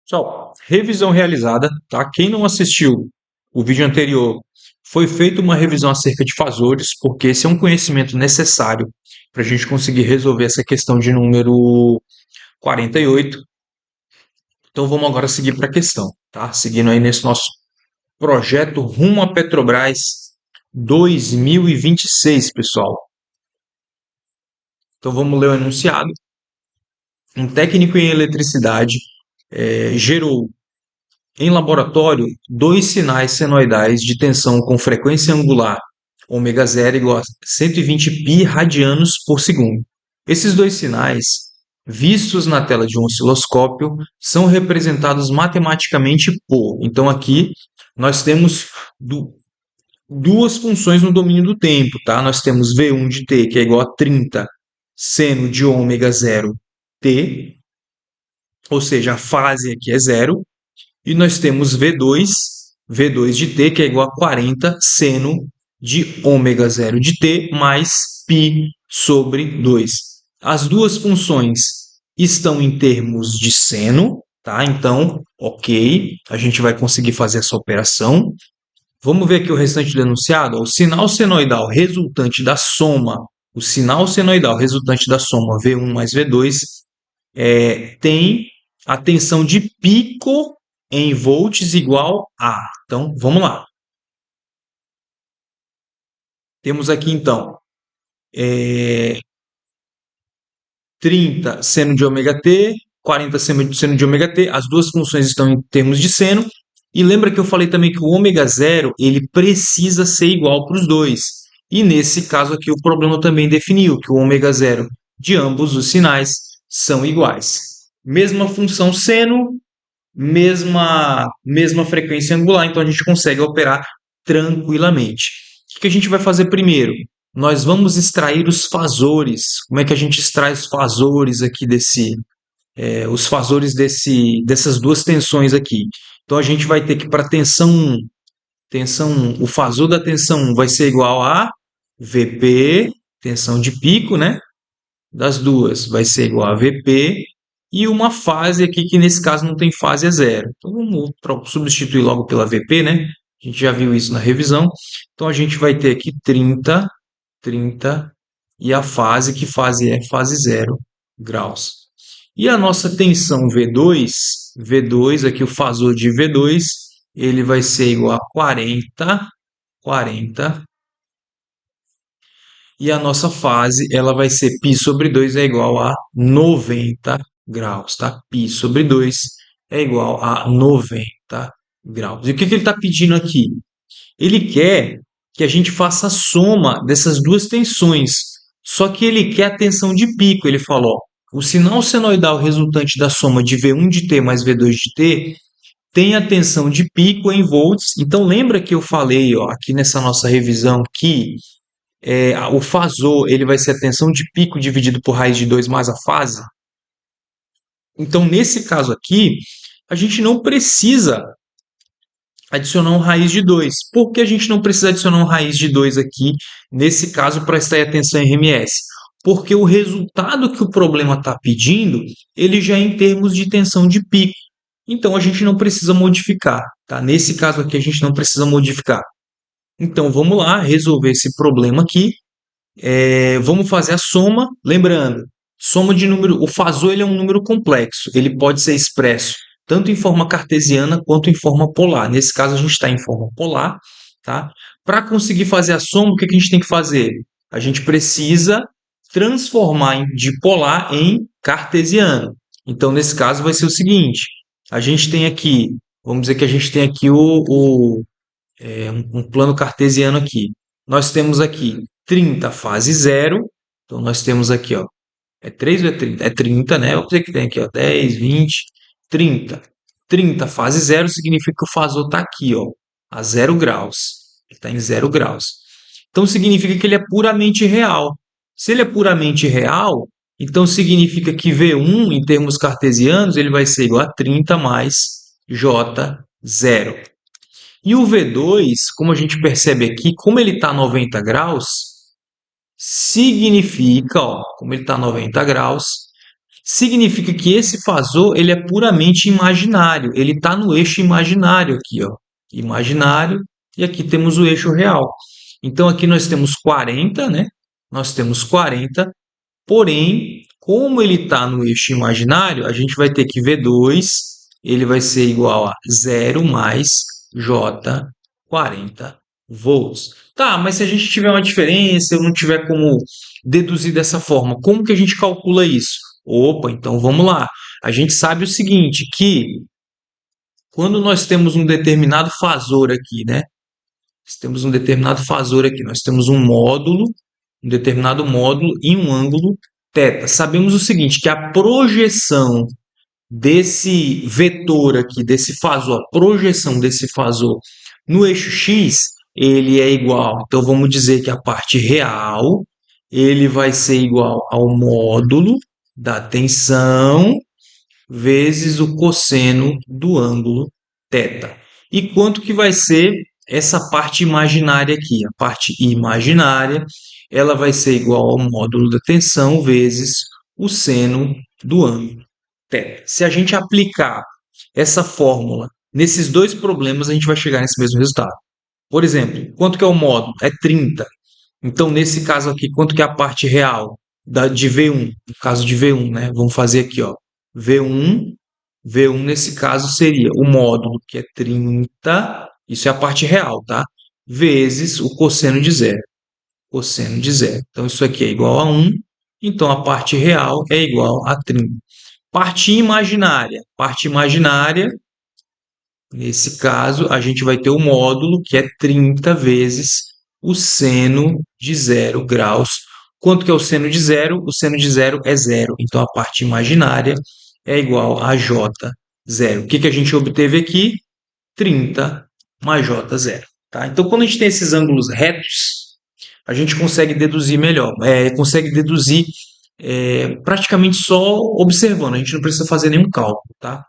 Pessoal, revisão realizada, tá? Quem não assistiu o vídeo anterior, foi feita uma revisão acerca de fasores, porque esse é um conhecimento necessário para a gente conseguir resolver essa questão de número 48. Então vamos agora seguir para a questão, tá? Seguindo aí nesse nosso projeto rumo a Petrobras 2026, pessoal. Então vamos ler o enunciado. Um técnico em eletricidade gerou em laboratório, dois sinais senoidais de tensão com frequência angular ômega zero igual a 120 pi radianos por segundo. Esses dois sinais, vistos na tela de um osciloscópio, são representados matematicamente por. Então aqui nós temos duas funções no domínio do tempo, tá? Nós temos V1 de t, que é igual a 30 seno de ômega zero t, ou seja, a fase aqui é zero, e nós temos V2 de t, que é igual a 40 seno de ômega zero de t mais π sobre 2. As duas funções estão em termos de seno, tá? Então, ok, a gente vai conseguir fazer essa operação. Vamos ver aqui o restante do enunciado. O sinal senoidal resultante da soma, V1 mais V2, tem a tensão de pico em volts igual a. Então, vamos lá. Temos aqui, então, 30 seno de ômega t, 40 seno de ômega t. As duas funções estão em termos de seno. E lembra que eu falei também que o ômega zero ele precisa ser igual para os dois. E nesse caso aqui o problema também definiu que o ômega zero de ambos os sinais são iguais. Mesma função seno, mesma frequência angular, então a gente consegue operar tranquilamente. O que a gente vai fazer primeiro? Nós vamos extrair os fasores. Como é que a gente extrai os fasores aqui dessas duas tensões aqui? Então a gente vai ter que para tensão 1, o fasor da tensão 1 vai ser igual a Vp, tensão de pico, né? Das duas vai ser igual a Vp, e uma fase aqui que nesse caso não tem fase é zero. Então vamos substituir logo pela Vp, né? A gente já viu isso na revisão. Então a gente vai ter aqui 30 e a fase, que fase é? Fase 0 graus. E a nossa tensão V2, aqui o fasor de V2, ele vai ser igual a 40, e a nossa fase, ela vai ser π sobre 2 é igual a 90 graus, tá? Π sobre 2 é igual a 90 graus. E o que ele está pedindo aqui? Ele quer que a gente faça a soma dessas duas tensões, só que ele quer a tensão de pico. Ele falou, o sinal senoidal resultante da soma de V1 de t mais V2 de t tem a tensão de pico em volts. Então lembra que eu falei aqui nessa nossa revisão que o fasor ele vai ser a tensão de pico dividido por raiz de 2 mais a fase? Então nesse caso aqui, a gente não precisa adicionar um raiz de 2. Por que a gente não precisa adicionar um raiz de 2 aqui, nesse caso, para extrair a tensão RMS? Porque o resultado que o problema está pedindo, ele já é em termos de tensão de pico. Então, a gente não precisa modificar. Tá? Nesse caso aqui, a gente não precisa modificar. Então, vamos lá, resolver esse problema aqui. Vamos fazer a soma. Lembrando, soma de número... O fasor ele é um número complexo. Ele pode ser expresso tanto em forma cartesiana quanto em forma polar. Nesse caso, a gente está em forma polar. Tá? Para conseguir fazer a soma, o que a gente tem que fazer? A gente precisa transformar de polar em cartesiano. Então, nesse caso, vai ser o seguinte. A gente tem aqui, vamos dizer que a gente tem aqui um plano cartesiano aqui. Nós temos aqui 30 fase 0. Então, nós temos aqui, é 3 ou é 30? É 30, né? Vamos dizer que tem aqui, 10, 20... 30. 30 fase 0 significa que o fasor está aqui, a 0 graus. Ele está em 0 graus. Então, significa que ele é puramente real. Se ele é puramente real, então significa que V1, em termos cartesianos, ele vai ser igual a 30 mais J0. E o V2, como a gente percebe aqui, como ele está a 90 graus, significa, como ele está a 90 graus, significa que esse fasor ele é puramente imaginário. Ele está no eixo imaginário aqui, ó. Imaginário, e aqui temos o eixo real. Então aqui nós temos 40, né? Nós temos 40, porém, como ele está no eixo imaginário, a gente vai ter que V2, ele vai ser igual a 0 mais J 40 volts. Tá, mas se a gente tiver uma diferença, eu não tiver como deduzir dessa forma, como que a gente calcula isso? Opa, então vamos lá. A gente sabe o seguinte, que quando nós temos um determinado fasor aqui, né? Nós temos um determinado fasor aqui, nós temos um determinado módulo e um ângulo θ. Sabemos o seguinte, que a projeção desse vetor aqui, desse fasor, a projeção desse fasor no eixo x, ele é igual. Então vamos dizer que a parte real, ele vai ser igual ao módulo da tensão vezes o cosseno do ângulo θ. E quanto que vai ser essa parte imaginária aqui? A parte imaginária, ela vai ser igual ao módulo da tensão vezes o seno do ângulo θ. Se a gente aplicar essa fórmula nesses dois problemas, a gente vai chegar nesse mesmo resultado. Por exemplo, quanto que é o módulo? É 30. Então, nesse caso aqui, quanto que é a parte real de V1? No caso de V1, né? Vamos fazer aqui, ó. V1, V1 nesse caso seria o módulo, que é 30, isso é a parte real, tá? Vezes o cosseno de zero. Cosseno de zero. Então, isso aqui é igual a 1, então a parte real é igual a 30. Parte imaginária. Parte imaginária, nesse caso, a gente vai ter o módulo, que é 30 vezes o seno de 0 graus. Quanto que é o seno de zero? O seno de zero é zero. Então, a parte imaginária é igual a J zero. O que a gente obteve aqui? 30 mais J zero. Tá? Então, quando a gente tem esses ângulos retos, a gente consegue deduzir melhor. Consegue deduzir praticamente só observando. A gente não precisa fazer nenhum cálculo. Tá?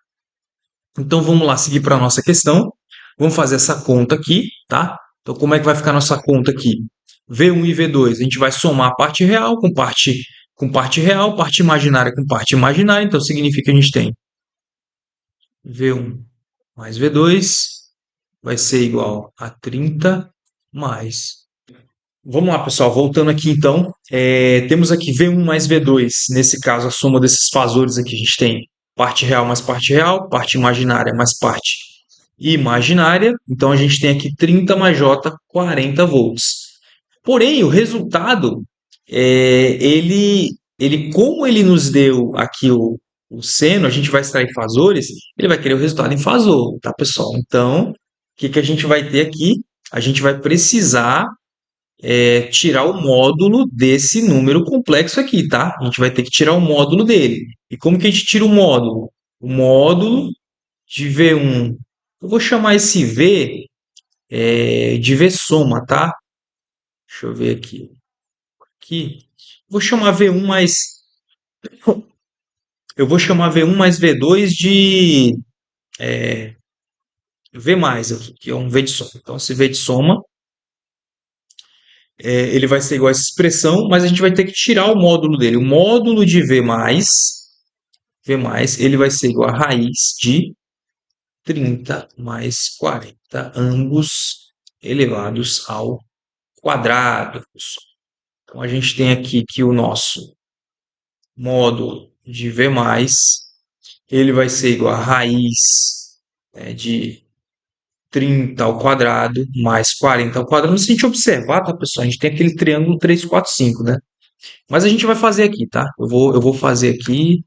Então vamos lá, seguir para a nossa questão. Vamos fazer essa conta aqui, tá? Então como é que vai ficar a nossa conta aqui? V1 e V2, a gente vai somar a parte real com parte real, parte imaginária com parte imaginária. Então significa que a gente tem V1 mais V2 vai ser igual a 30 mais. Vamos lá, pessoal, voltando aqui então, temos aqui V1 mais V2, nesse caso a soma desses fasores aqui, a gente tem parte real, parte imaginária mais parte imaginária, então a gente tem aqui 30 mais J, 40 volts. Porém, o resultado, como ele nos deu aqui o seno, a gente vai extrair fasores, ele vai querer o resultado em fasor, tá, pessoal? Então, o que a gente vai ter aqui? A gente vai precisar tirar o módulo desse número complexo aqui, tá? A gente vai ter que tirar o módulo dele. E como que a gente tira o módulo? O módulo de V1. Eu vou chamar esse V de V soma, tá? Deixa eu ver aqui. Vou chamar V1 mais. Eu vou chamar V1 mais V2 de V mais aqui, que é um V de soma. Então, esse V de soma ele vai ser igual a essa expressão, mas a gente vai ter que tirar o módulo dele. O módulo de V mais, ele vai ser igual a raiz de 30 mais 40, ambos elevados ao quadrado. Então, a gente tem aqui que o nosso módulo de V mais, ele vai ser igual a raiz de 30 ao quadrado mais 40 ao quadrado. Se a gente observar, tá, pessoal? A gente tem aquele triângulo 3, 4, 5, né? Mas a gente vai fazer aqui, tá? Eu vou fazer aqui,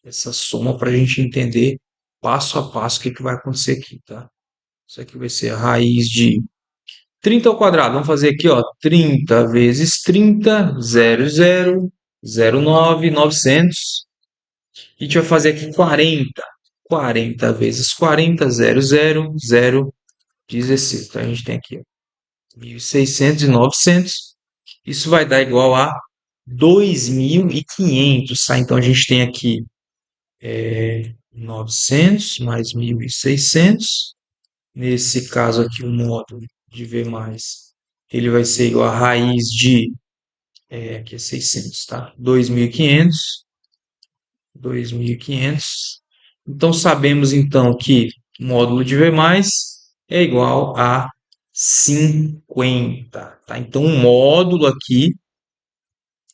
essa soma para a gente entender passo a passo o que vai acontecer aqui, tá? Isso aqui vai ser a raiz de 30 ao quadrado. Vamos fazer aqui, ó, 30 vezes 30, 0,009, 900. A gente vai fazer aqui 40. 40 vezes 40, 0,016. Então, a gente tem aqui 1.600 e 900. Isso vai dar igual a 2.500, tá? Então, a gente tem aqui 900 mais 1.600. Nesse caso aqui, o módulo de V+, ele vai ser igual a raiz de Aqui é 600, tá? 2.500, 2.500. Então, sabemos então que o módulo de V mais é igual a 50, tá? Então, o módulo aqui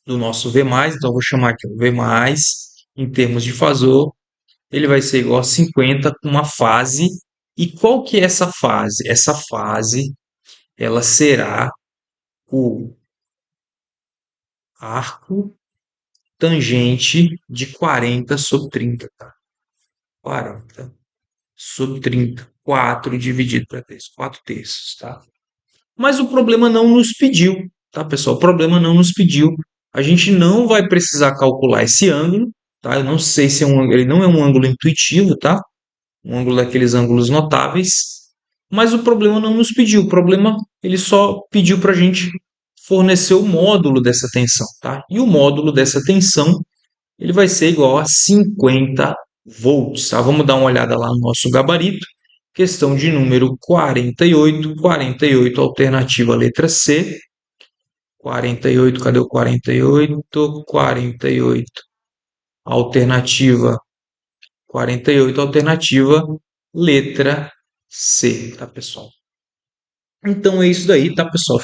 do nosso V mais, então eu vou chamar aqui o V mais, em termos de fasor, ele vai ser igual a 50 com uma fase. E qual que é essa fase? Essa fase, ela será o arco tangente de 40 sobre 30, tá? 40 sobre 30. 4 dividido para 3, 4 terços, tá? Mas o problema não nos pediu, tá, pessoal? O problema não nos pediu. A gente não vai precisar calcular esse ângulo, tá? Eu não sei se é um, ele não é um ângulo intuitivo, tá? Um ângulo daqueles ângulos notáveis. Mas o problema não nos pediu. O problema, ele só pediu para a gente fornecer o módulo dessa tensão, tá? E o módulo dessa tensão, ele vai ser igual a 50 volts, tá? Vamos dar uma olhada lá no nosso gabarito. Questão de número 48, 48, alternativa letra C. 48, cadê o 48? 48, alternativa 48, alternativa letra C, tá, pessoal? Então é isso daí, tá, pessoal?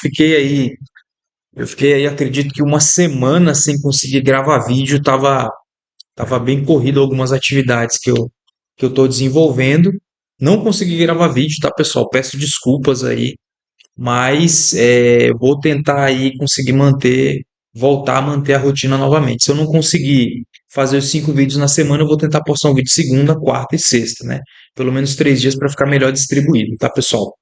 Eu fiquei aí, acredito que uma semana sem conseguir gravar vídeo, tava bem corrido algumas atividades que eu tô desenvolvendo. Não consegui gravar vídeo, tá, pessoal? Peço desculpas aí, mas vou tentar aí conseguir voltar a manter a rotina novamente. Se eu não conseguir fazer os 5 vídeos na semana, eu vou tentar postar um vídeo segunda, quarta e sexta, né? Pelo menos 3 dias para ficar melhor distribuído, tá, pessoal?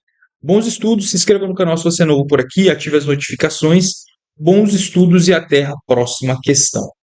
Bons estudos, se inscreva no canal se você é novo por aqui, ative as notificações. Bons estudos e até a próxima questão.